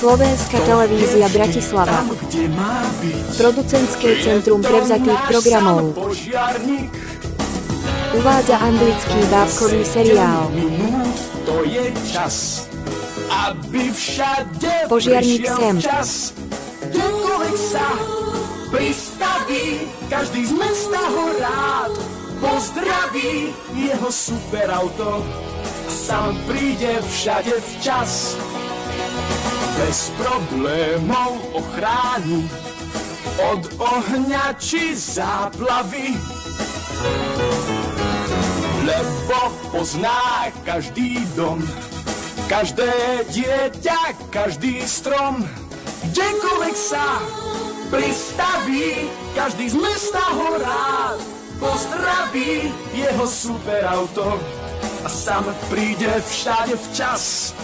Slovenská televízia Bratislava. Producentské centrum prevzatých programov. Uvádza anglický bábkový seriál. To je čas, aby všade Požiarník sem. Kdekoľvek sa pristaví, každý z mesta ho rád pozdraví. Jeho superauto sám príde všade včas. Bez problémov ochráni od ohňa či záplavy, lebo pozná každý dom, každé dieťa, každý strom. Kdekoľvek sa pristaví, každý z mesta ho rád pozdraví. Jeho superauto a sám príde všade včas.